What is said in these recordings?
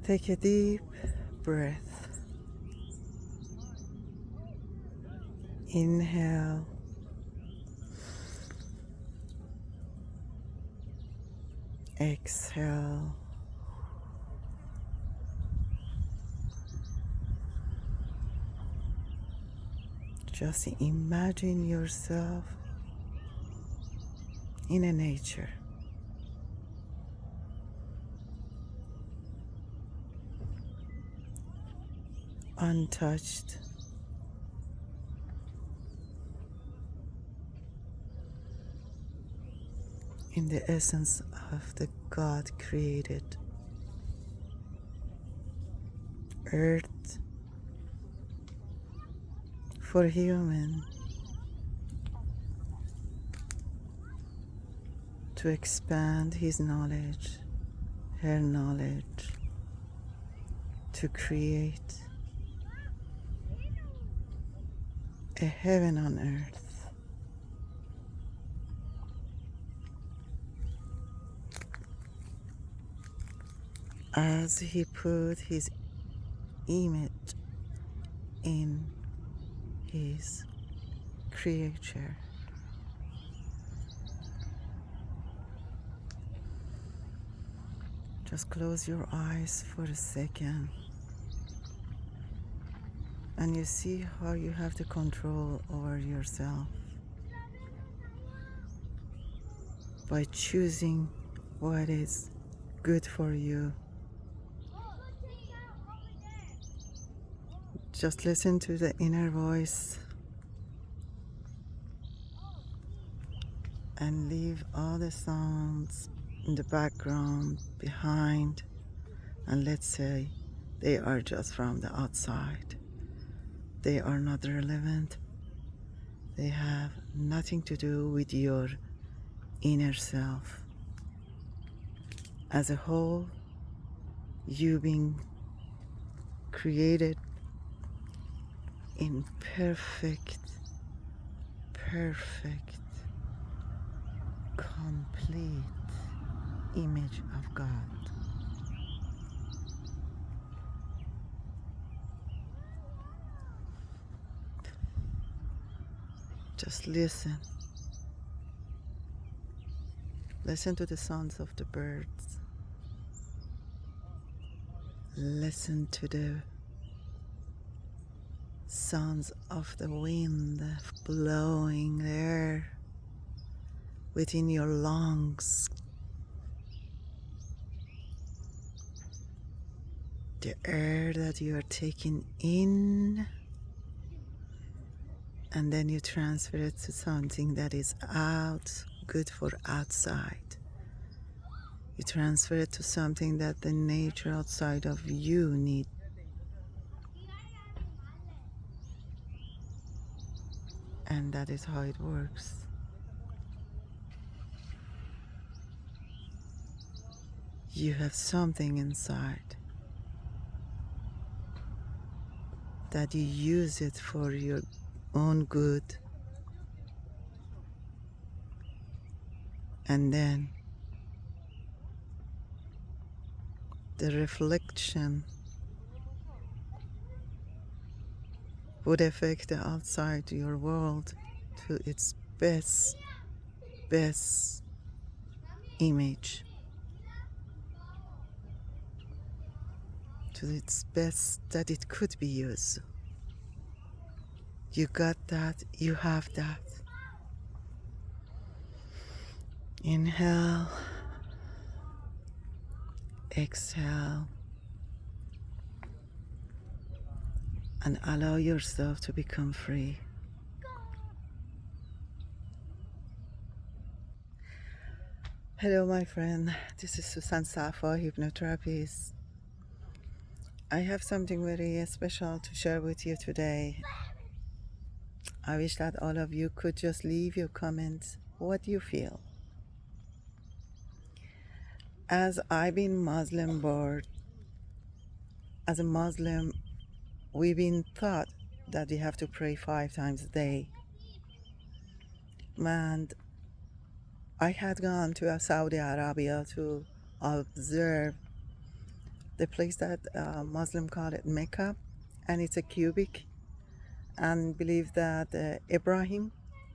Take a deep breath. Inhale, exhale. Just imagine yourself in a nature, untouched, in the essence of the God created earth for human to expand his knowledge, her knowledge, to create a heaven on earth. As he put his image in his creature, just close your eyes for a second and you see how you have the control over yourself by choosing what is good for you. Just listen to the inner voice and leave all the sounds in the background behind, and let's say they are just from the outside. They are not relevant. They have nothing to do with your inner self. As a whole, you being created in perfect, complete image of God. Just listen. Listen to the sounds of the birds. Listen to the sounds of the wind blowing the air within your lungs. The air that you are taking in, and then you transfer it to something that is out, good for outside. You transfer it to something that the nature outside of you need. And that is how it works. You have something inside that you use it for your own good, and then the reflection would affect the outside your world to its best image, to its best that it could be used. You got that, you have that. Inhale, exhale, and allow yourself to become free. Hello, my friend. This is Susan Safa, hypnotherapist. I have something very special to share with you today. I wish that all of you could just leave your comments what you feel. As I've been Muslim born, as a Muslim, we've been taught that we have to pray 5 times a day. And I had gone to Saudi Arabia to observe the place that Muslim call it Mecca, and it's a cubic, and believe that Ibrahim,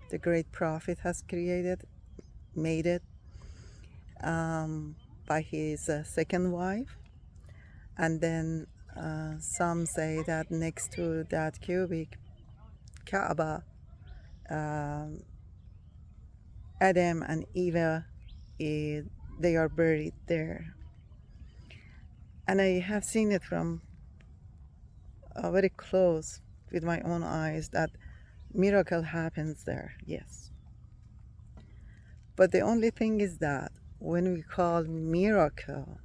the great prophet, has made it by his second wife. And then some say that next to that cubic, Kaaba, Adam and Eva, eh, they are buried there. And I have seen it from very close with my own eyes that miracle happens there, yes. But the only thing is that when we call miracle,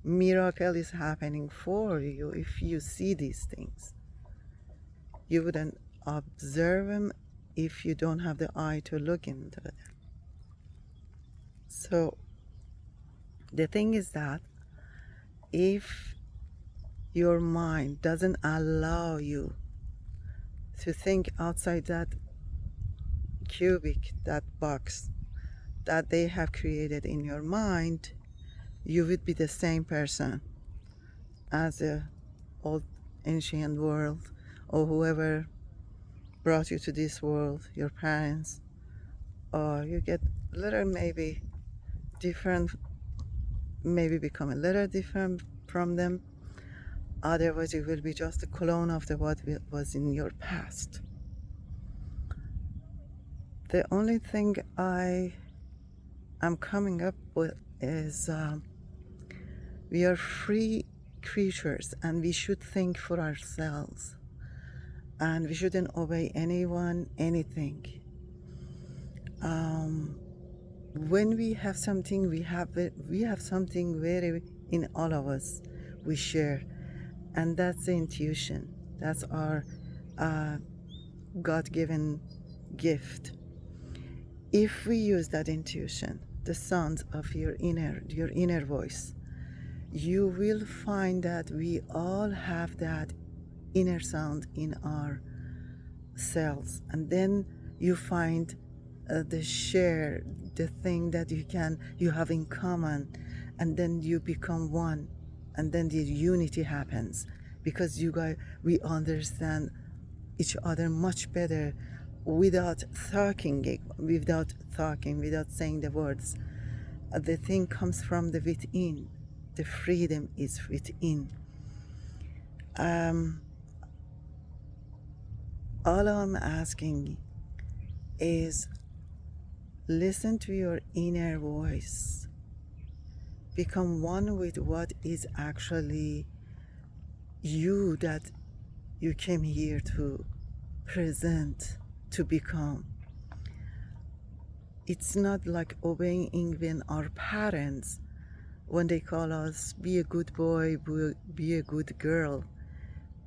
miracle is happening for you if you see these things. You wouldn't observe them if you don't have the eye to look into it. So the thing is that if your mind doesn't allow you to think outside that cubic, that box that they have created in your mind, you would be the same person as the old ancient world, or whoever brought you to this world, your parents, or you get a little maybe different, maybe become a little different from them. Otherwise, you will be just a clone of the what was in your past. The only thing I am coming up with is we are free creatures and we should think for ourselves, and we shouldn't obey anyone, anything. When we have something, we have something very in all of us we share, and that's the intuition. That's our God-given gift. If we use that intuition, the sound of your inner voice, you will find that we all have that inner sound in our cells, and then you find the share, the thing that you have in common, and then you become one, and then the unity happens because we understand each other much better without without saying the words. The thing comes from the within. The freedom is within. All I'm asking is listen to your inner voice. Become one with what is actually you, that you came here to present, to become. It's not like obeying even our parents when they call us be a good boy, be a good girl.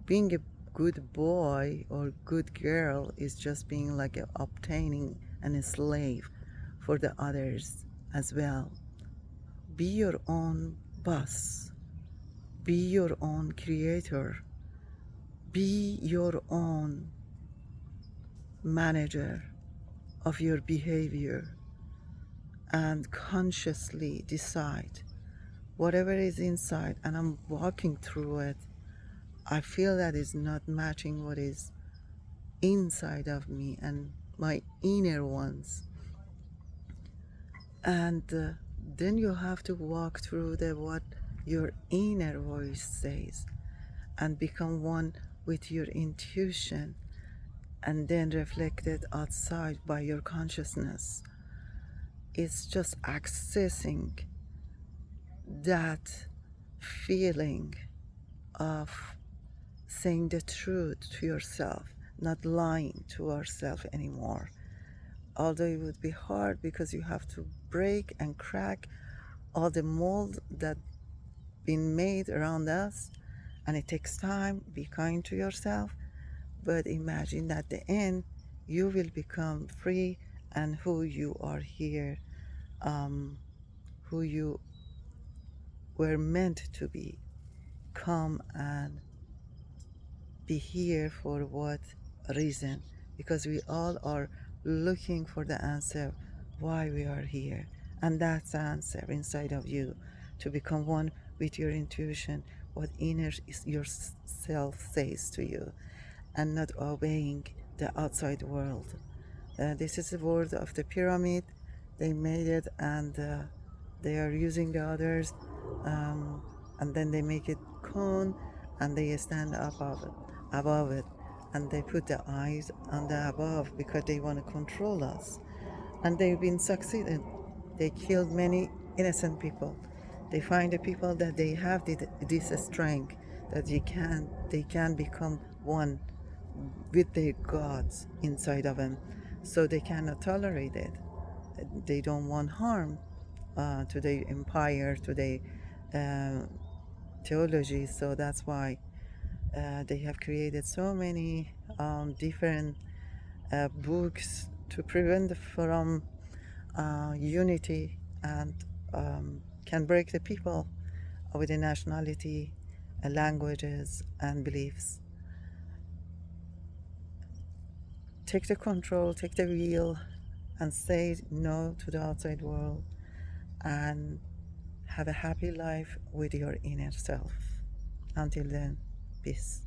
Being a good boy or good girl is just being like obtaining and a slave for the others as well. Be your own boss. Be your own creator. Be your own manager of your behavior, and consciously decide whatever is inside, and I'm walking through it, I feel that is not matching what is inside of me and my inner ones. And then you have to walk through what your inner voice says and become one with your intuition, and then reflect it outside by your consciousness. It's just accessing that feeling of saying the truth to yourself, not lying to ourselves anymore. Although it would be hard because you have to break and crack all the mold that been made around us, and it takes time. Be kind to yourself, but imagine that at the end you will become free and who you are here, who you were meant to be. Come and be here for what reason? Because we all are looking for the answer why we are here, and that's the answer inside of you, to become one with your intuition, what inner is yourself says to you, and not obeying the outside world. This is the word of the pyramid. They made it, and they are using the others, um, and then they make it cone, and they stand above it, and they put the eyes on the above because they want to control us, and they've been succeeding. They killed many innocent people. They find the people that they have this strength that they can become one with their gods inside of them, so they cannot tolerate it. They don't want harm to the empire, to the uh, theology. So that's why they have created so many different books to prevent from unity, and can break the people with the nationality, languages, and beliefs. Take the control, take the wheel, and say no to the outside world, and have a happy life with your inner self. Until then, peace.